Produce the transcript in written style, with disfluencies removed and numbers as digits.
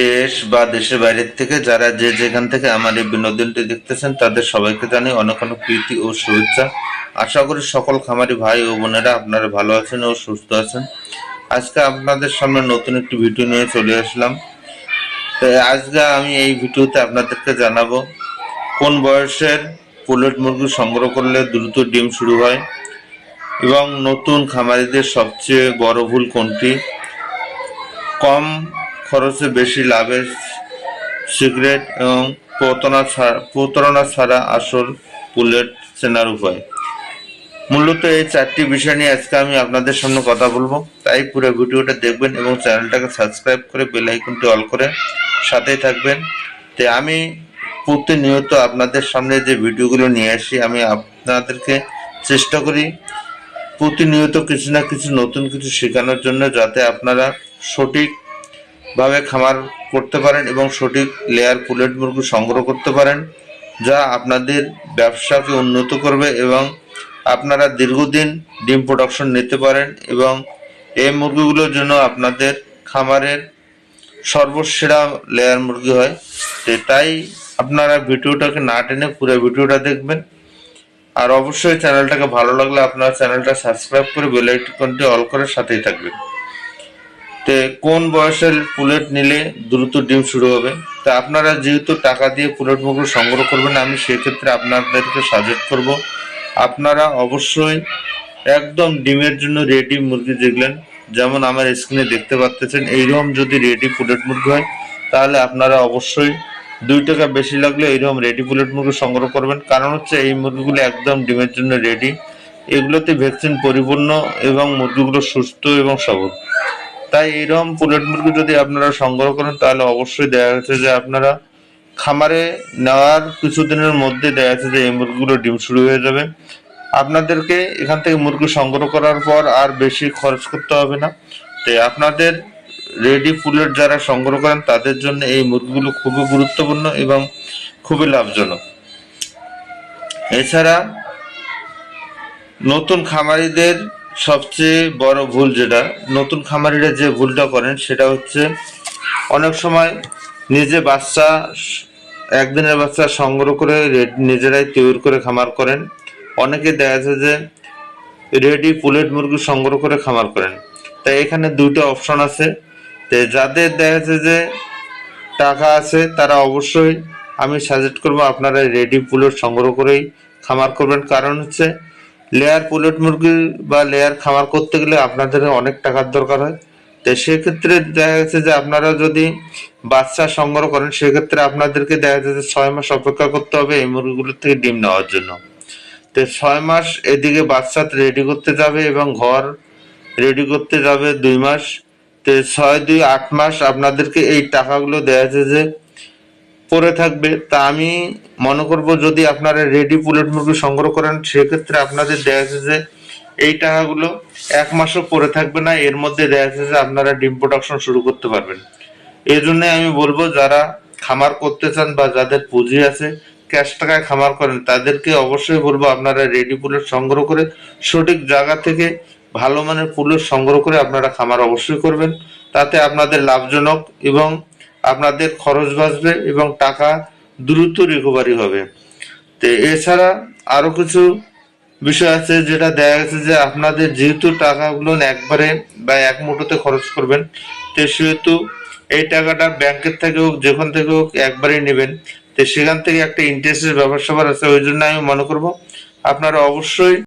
দেশ বা দেশের বাইরের থেকে যারা যে যেখান থেকে আমার এই বিনোদনটি দেখতেছেন তাদের সবাইকে জানাই অনেক অনেক প্রীতি ও শুভেচ্ছা। আশা করি সকল খামারি ভাই ও বোনেরা আপনারা ভালো আছেন ও সুস্থ আছেন। আজকে আপনাদের সামনে নতুন একটি ভিডিও নিয়ে চলে আসলাম। তো আজকে আমি এই ভিডিওতে আপনাদেরকে জানাবো কোন বয়সের পোলেট মুরগি সংগ্রহ করলে দ্রুত ডিম শুরু হয় এবং নতুন খামারিদের সবচেয়ে বড় ভুল কোনটি, কম খরচে বেশি লাভের সিক্রেট এবং প্রতারণা ছাড়া আসল পুলেট চেনার উপায়। মূলত এই চারটি বিষয় নিয়ে আজকে আমি আপনাদের সামনে কথা বলবো, তাই পুরো ভিডিওটা দেখবেন এবং চ্যানেলটাকে সাবস্ক্রাইব করে বেল আইকনটি অল করে সাথেই থাকবেন। তো আমি প্রতিনিয়ত আপনাদের সামনে যে ভিডিওগুলো নিয়ে আসি আমি আপনাদেরকে চেষ্টা করি প্রতিনিয়ত কিছু না কিছু নতুন কিছু শেখানোর জন্য, যাতে আপনারা সঠিকভাবে খামার করতে পারেন এবং সঠিক লেয়ার পুলেট মুরগি সংগ্রহ করতে পারেন, যা আপনাদের ব্যবসাকে উন্নত করবে এবং আপনারা দীর্ঘদিন ডিম প্রোডাকশন নিতে পারেন এবং এই মুরগিগুলোর জন্য আপনাদের খামারের সর্বসেরা লেয়ার মুরগি হয়। তাই আপনারা ভিডিওটাকে না টেনে পুরো ভিডিওটা দেখবেন। আর অবশ্যই চ্যানেলটাকে ভালো লাগলে আপনারা চ্যানেলটা সাবস্ক্রাইব করে বেল আইকনটি অল করে সাথেই থাকবেন। তো কোন বয়সের পুলেট নিলে দ্রুত ডিম শুরু হবে? তা আপনারা যেহেতু টাকা দিয়ে পুলেট মুরগি সংগ্রহ করবেন, আমি সেক্ষেত্রে আপনাদেরকে সাজেস্ট করব আপনারা অবশ্যই একদম ডিমের জন্য রেডি মুরগি দেখলেন, যেমন আমার স্ক্রিনে দেখতে পাচ্ছেন এইরকম যদি রেডি পুলেট মুরগি হয় তাহলে আপনারা অবশ্যই 2 টাকা বেশি লাগলে এইরকম রেডি পুলেট মুরগি সংগ্রহ করবেন। কারণ হচ্ছে এই মুরগিগুলো একদম ডিমের জন্য রেডি, এগুলোতে ভ্যাকসিন পরিপূর্ণ এবং মুরগিগুলো সুস্থ এবং সবল। তাই এইরকম পুলেট মুরগি যদি আপনারা সংগ্রহ করেন তাহলে অবশ্যই দেখা যাচ্ছে যে আপনারা খামারে নেওয়ার কিছুদিনের মধ্যে দেখা যাচ্ছে যে এই মুরগিগুলো ডিম শুরু হয়ে যাবে। আপনাদেরকে এখান থেকে মুরগি সংগ্রহ করার পর আর বেশি খরচ করতে হবে না। তাই আপনাদের রেডি পুলেট যারা সংগ্রহ করেন তাদের জন্য এই মুরগিগুলো খুবই গুরুত্বপূর্ণ এবং খুবই লাভজনক। এছাড়া নতুন খামারিদের সবচেয়ে বড় ভুল, যেটা নতুন খামারিরা যে ভুলটা করেন সেটা হচ্ছে অনেক সময় নিজে বাচ্চা একদিনের বাচ্চা সংগ্রহ করে নিজেরাই তৈরি করে খামার করেন। অনেকে দেখা যাচ্ছে যে রেডি পুলেট মুরগি সংগ্রহ করে খামার করেন। তাই এখানে 2টা অপশন আছে। তো যাদের দেখা যাচ্ছে যে টাকা আছে তারা অবশ্যই আমি সাজেস্ট করবো আপনারা রেডি পুলেট সংগ্রহ করেই খামার করবেন। কারণ হচ্ছে লেয়ার পুলেট মুরগি বা লেয়ার খামার করতে গেলে আপনাদের অনেক টাকার দরকার হয়। তো সেক্ষেত্রে দেখা যাচ্ছে যে আপনারা যদি বাচ্চা সংগ্রহ করেন সেক্ষেত্রে আপনাদেরকে দেখা যাচ্ছে 6 মাস অপেক্ষা করতে হবে এই মুরগিগুলোর থেকে ডিম নেওয়ার জন্য। তো 6 মাস এদিকে বাচ্চা রেডি করতে যাবে এবং ঘর রেডি করতে যাবে 2 মাস। তো 6 2 8 মাস আপনাদেরকে এই টাকাগুলো দেওয়া যাচ্ছে যে পড়ে থাকবে। তা আমি মনে করব যদি আপনারা রেডি পুলেট মুরগি সংগ্রহ করেন সেক্ষেত্রে আপনাদের দেখা যাচ্ছে যে এই টাকাগুলো 1 মাসও পড়ে থাকবে না, এর মধ্যে দেখা যাচ্ছে যে আপনারা ডিম প্রোডাকশন শুরু করতে পারবেন। এই জন্য আমি বলবো যারা খামার করতে চান বা যাদের পুঁজি আছে ক্যাশ টাকায় খামার করেন তাদেরকে অবশ্যই বলবো আপনারা রেডি পুলেট সংগ্রহ করে সঠিক জায়গা থেকে ভালো মানের পুলেট সংগ্রহ করে আপনারা খামার অবশ্যই করবেন। তাতে আপনাদের লাভজনক এবং আপনাদের খরচ বাঁচবে এবং টাকা দ্রুত রিকভারি হবে। তো এছাড়া আরো কিছু বিষয় আছে যেটা দেখা গেছে যে আপনাদের যেহেতু টাকাগুলো একবারে বা এক মুঠোতে খরচ করবেন, তো সেহেতু এই টাকাটা ব্যাংকের থেকে হোক যেখান থেকে হোক একবারেই নেবেন। তো সেখান থেকে একটা ইন্টারেস্টের ব্যাপার স্যাপার আছে, ওই জন্য আমি মনে করবো আপনারা অবশ্যই